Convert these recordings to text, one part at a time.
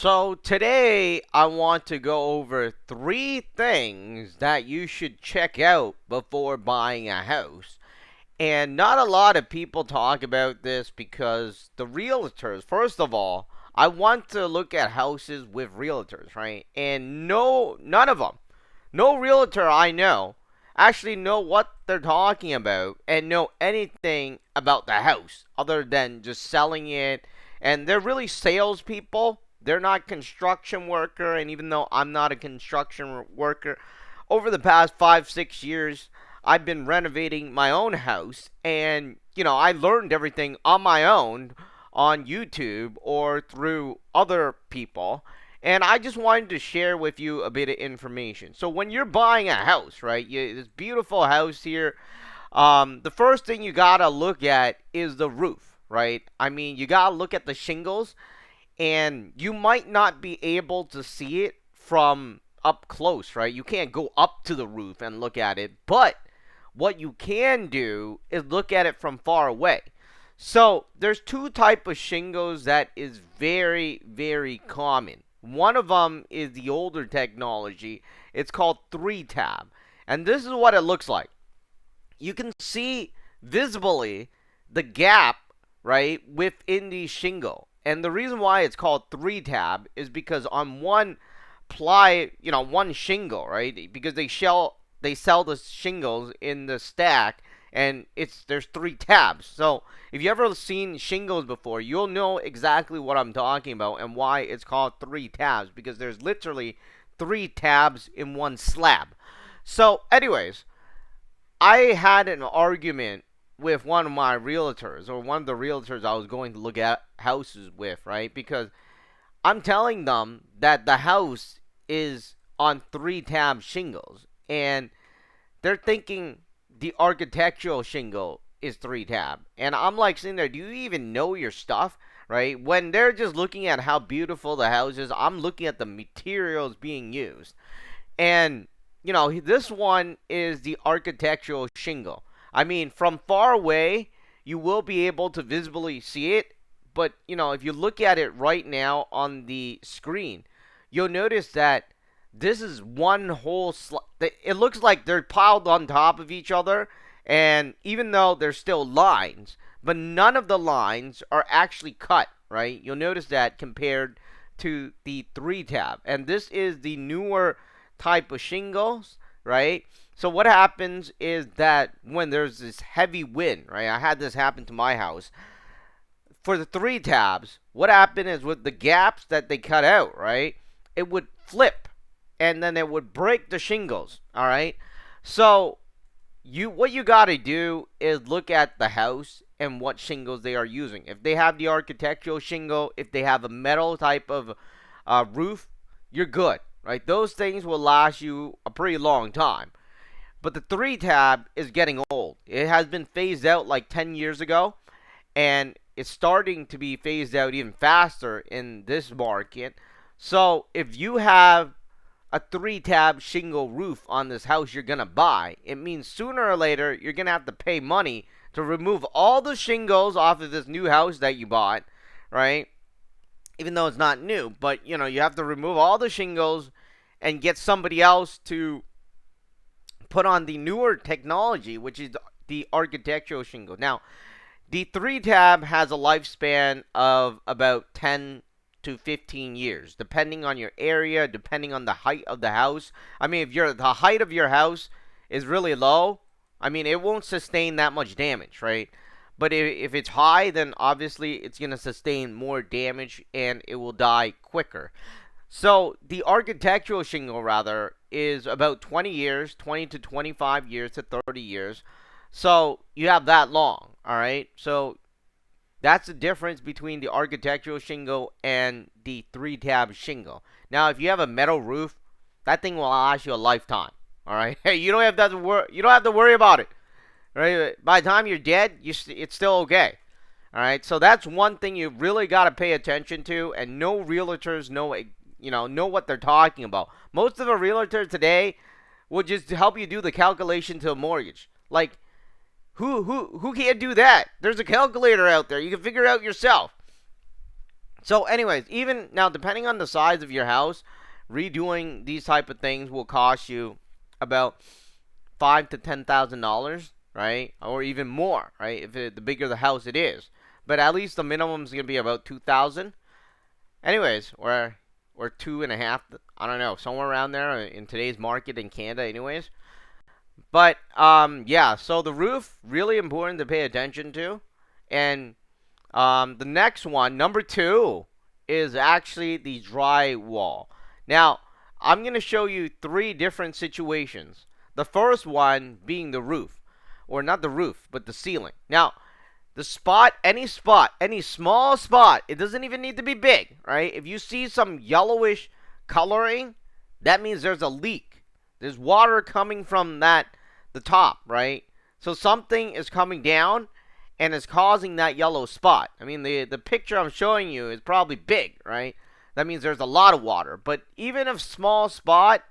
So today I want to go over three things that you should check out before buying a house. And not a lot of people talk about this because the realtors, first of all, I want to look at houses with realtors, right? And no, none of them, no realtor I know actually know what they're talking about and know anything about the house other than just selling it. And they're really salespeople. They're not construction worker. And even though I'm not a construction worker, over the past 5, 6 years, I've been renovating my own house, and I learned everything on my own on YouTube or through other people. And I just wanted to share with you a bit of information. So when you're buying a house, right, this beautiful house here, the first thing you gotta look at is the roof, right? I mean, you gotta look at the shingles, and you might not be able to see it from up close, right? You can't go up to the roof and look at it, but what you can do is look at it from far away. So there's two type of shingles that is very, very common. One of them is the older technology. It's called 3-tab. And this is what it looks like. You can see visibly the gap, right, within the shingle. And the reason why it's called 3-tab is because on one one shingle, right? Because they sell the shingles in the stack, and there's 3 tabs. So if you ever seen shingles before, you'll know exactly what I'm talking about and why it's called 3 tabs, because there's literally 3 tabs in one slab. So anyways, I had an argument with one of my realtors, or one of the realtors I was going to look at houses with, right? Because I'm telling them that the house is on 3 tab shingles, and they're thinking the architectural shingle is 3 tab. And I'm like sitting there, do you even know your stuff? Right? When they're just looking at how beautiful the house is, I'm looking at the materials being used. And, this one is the architectural shingle. I mean, from far away, you will be able to visibly see it. But, if you look at it right now on the screen, you'll notice that this is one whole it looks like they're piled on top of each other, and even though there's still lines, but none of the lines are actually cut, right? You'll notice that compared to the 3 tab. And this is the newer type of shingles, right? So what happens is that when there's this heavy wind, right? I had this happen to my house. For the 3 tabs, what happened is with the gaps that they cut out, right? It would flip, and then it would break the shingles, all right? So what you got to do is look at the house and what shingles they are using. If they have the architectural shingle, if they have a metal type of roof, you're good, right? Those things will last you a pretty long time. But the 3 tab is getting old. It has been phased out like 10 years ago, and it's starting to be phased out even faster in this market. So if you have a 3 tab shingle roof on this house you're going to buy, it means sooner or later you're going to have to pay money to remove all the shingles off of this new house that you bought, right? Even though it's not new, but you have to remove all the shingles and get somebody else to put on the newer technology, which is the architectural shingle. Now, the 3 tab has a lifespan of about 10 to 15 years, depending on your area, depending on the height of the house. I mean, if the height of your house is really low, I mean, it won't sustain that much damage, right? But if it's high, then obviously it's going to sustain more damage and it will die quicker. So the architectural shingle, rather, is about 20 years, 20 to 25 years to 30 years. So you have that long, all right? So that's the difference between the architectural shingle and the 3 tab shingle. Now, if you have a metal roof, that thing will last you a lifetime. All right, hey, you don't have to worry. You don't have to worry about it. Right? By the time you're dead, it's still okay. All right, so that's one thing you really got to pay attention to, and no realtors know what they're talking about. Most of the realtors today will just help you do the calculation to a mortgage. Like, who can't do that? There's a calculator out there. You can figure it out yourself. So, anyways, even now, depending on the size of your house, redoing these type of things will cost you about $5,000 to $10,000, right? Or even more, right? The bigger the house it is, but at least the minimum is gonna be about 2,000. Anyways, or two and a half. I don't know, somewhere around there in today's market in Canada. Anyways, but yeah. So the roof really important to pay attention to, and the next one, number two, is actually the drywall. Now, I'm going to show you three different situations. The first one being the roof, or not the roof, but the ceiling. Now, the spot, any small spot, it doesn't even need to be big, right? If you see some yellowish coloring, that means there's a leak. There's water coming from the top, right? So something is coming down and is causing that yellow spot. I mean, the picture I'm showing you is probably big, right? That means there's a lot of water. But even a small spot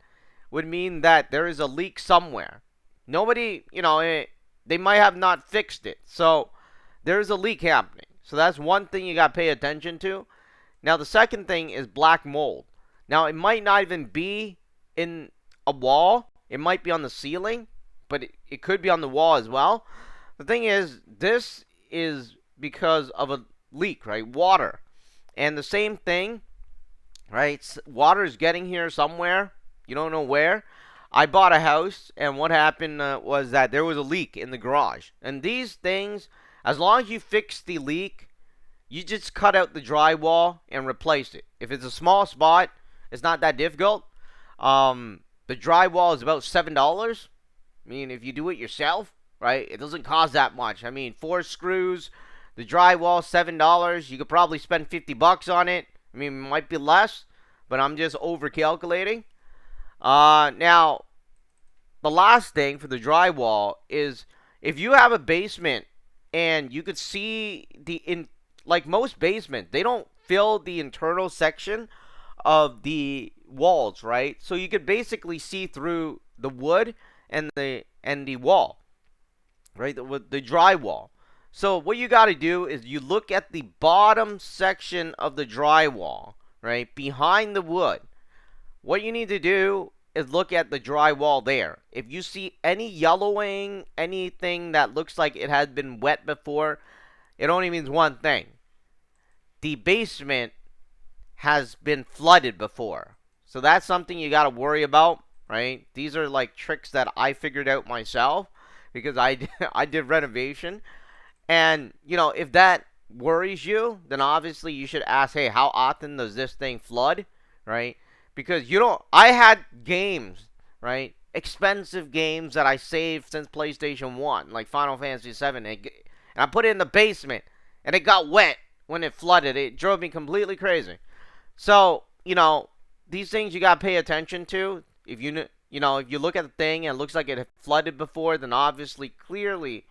would mean that there is a leak somewhere. Nobody, they might have not fixed it. So there's a leak happening. So that's one thing you got to pay attention to. Now, the second thing is black mold. Now, it might not even be in a wall. It might be on the ceiling, but it could be on the wall as well. The thing is, this is because of a leak, right? Water. And the same thing, right? Water is getting here somewhere. You don't know where. I bought a house, and what happened was that there was a leak in the garage. And these things, as long as you fix the leak, you just cut out the drywall and replace it. If it's a small spot, it's not that difficult. The drywall is about $7. I mean, if you do it yourself, right, it doesn't cost that much. I mean, 4 screws, the drywall, $7. You could probably spend $50 on it. I mean, it might be less, but I'm just over calculating. Now, the last thing for the drywall is if you have a basement and you could see like most basements, they don't fill the internal section of the walls, right? So you could basically see through the wood and the wall, right? The drywall. So what you got to do is you look at the bottom section of the drywall, right, behind the wood. What you need to do is look at the drywall there. If you see any yellowing, anything that looks like it has been wet before, it only means one thing. The basement has been flooded before. So that's something you got to worry about, right? These are like tricks that I figured out myself because I did renovation. And, if that worries you, then obviously you should ask, hey, how often does this thing flood, right? Because I had games, right? Expensive games that I saved since PlayStation 1, like Final Fantasy 7, and I put it in the basement, and it got wet when it flooded. It drove me completely crazy. So, these things you got to pay attention to. If if you look at the thing and it looks like it flooded before, then obviously, clearly,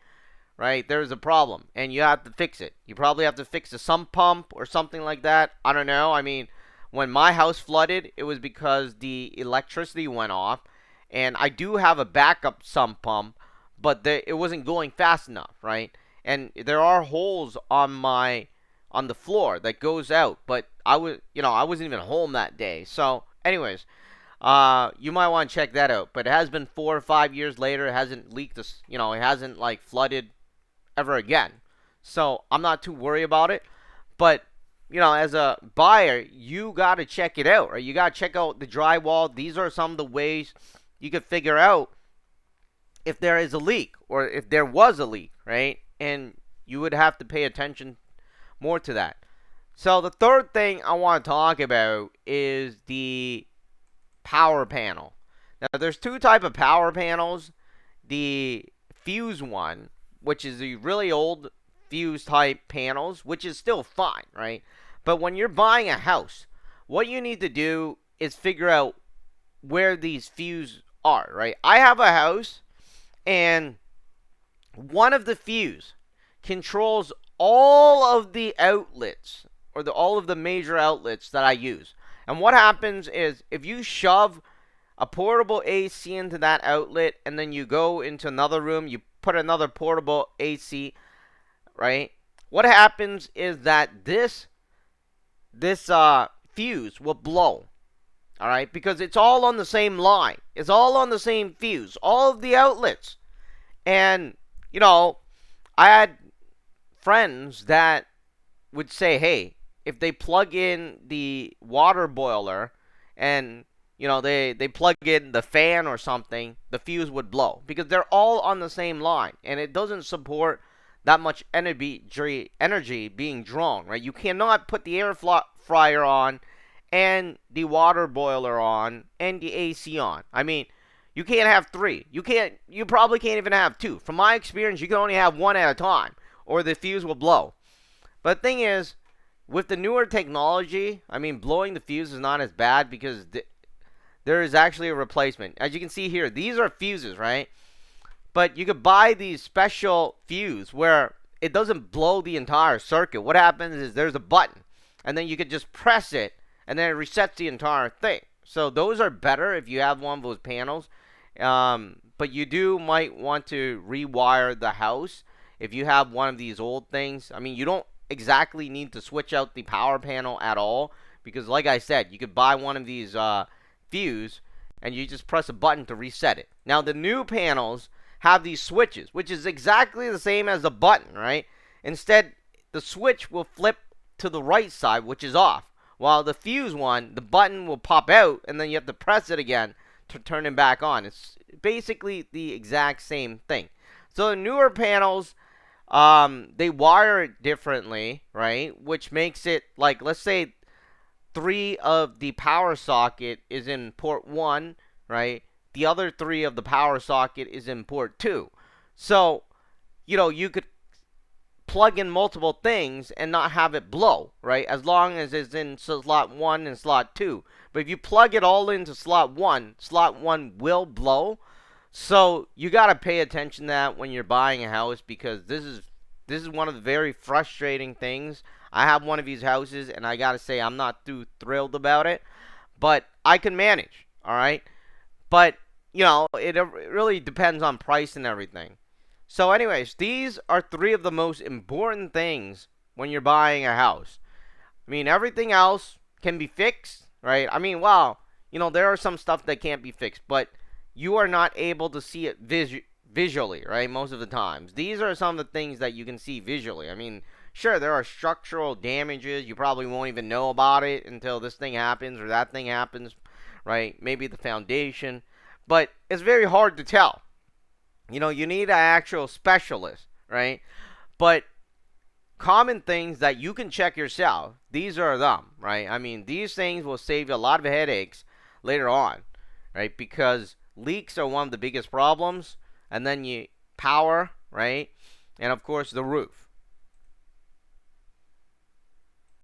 right, there's a problem, and you have to fix it. You probably have to fix the sump pump or something like that. I don't know. I mean, when my house flooded, it was because the electricity went off, and I do have a backup sump pump, but it wasn't going fast enough, right? And there are holes on the floor that goes out, but I wasn't even home that day. So, anyways, you might want to check that out. But it has been 4 or 5 years later. It hasn't leaked this, it hasn't like flooded ever again. So I'm not too worried about it. But as a buyer, you got to check it out, right? You got to check out the drywall. These are some of the ways you could figure out if there is a leak or if there was a leak, right? And you would have to pay attention more to that. So the third thing I want to talk about is the power panel. Now, there's two type of power panels. The fuse one, which is the really old fuse type panels, which is still fine, right? But when you're buying a house, what you need to do is figure out where these fuses are, right? I have a house, and one of the fuse controls all of the outlets, or all of the major outlets that I use. And what happens is if you shove a portable AC into that outlet, and then you go into another room, you put another portable AC, right? What happens is that this this fuse will blow. All right, because it's all on the same line. It's all on the same fuse. All of the outlets. And I had friends that would say, hey, if they plug in the water boiler and they plug in the fan or something, the fuse would blow because they're all on the same line and it doesn't support that much energy being drawn, right? You cannot put the air fryer on and the water boiler on and the AC on. I mean, you can't have three. You probably can't even have two. From my experience, you can only have one at a time or the fuse will blow. But the thing is, with the newer technology, I mean, blowing the fuse is not as bad because there is actually a replacement. As you can see here, these are fuses, right? But you could buy these special fuse where it doesn't blow the entire circuit. What happens is there's a button, and then you could just press it, and then it resets the entire thing. So those are better if you have one of those panels. But you might want to rewire the house if you have one of these old things. I mean, you don't exactly need to switch out the power panel at all because, like I said, you could buy one of these fuse and you just press a button to reset it. Now, the new panels have these switches, which is exactly the same as the button, right? Instead, the switch will flip to the right side, which is off, while the fuse one, the button will pop out, and then you have to press it again to turn it back on. It's basically the exact same thing. So the newer panels, they wire it differently, right? Which makes it like, let's say, 3 of the power socket is in port 1, right? The other 3 of the power socket is in port 2. So, you could plug in multiple things and not have it blow, right? As long as it's in slot 1 and slot 2. But if you plug it all into slot 1 will blow. So you got to pay attention to that when you're buying a house because this is one of the very frustrating things. I have one of these houses and I got to say I'm not too thrilled about it, but I can manage, all right? But, it really depends on price and everything. So anyways, these are 3 of the most important things when you're buying a house. I mean, everything else can be fixed, right? I mean, wow, there are some stuff that can't be fixed, but you are not able to see it visually, right, most of the times. These are some of the things that you can see visually. I mean, sure, there are structural damages. You probably won't even know about it until this thing happens or that thing happens, right? Maybe the foundation. But it's very hard to tell. You need an actual specialist, right? But common things that you can check yourself, these are them, right? I mean, these things will save you a lot of headaches later on, right? Because leaks are one of the biggest problems, and then power, right? And of course the roof.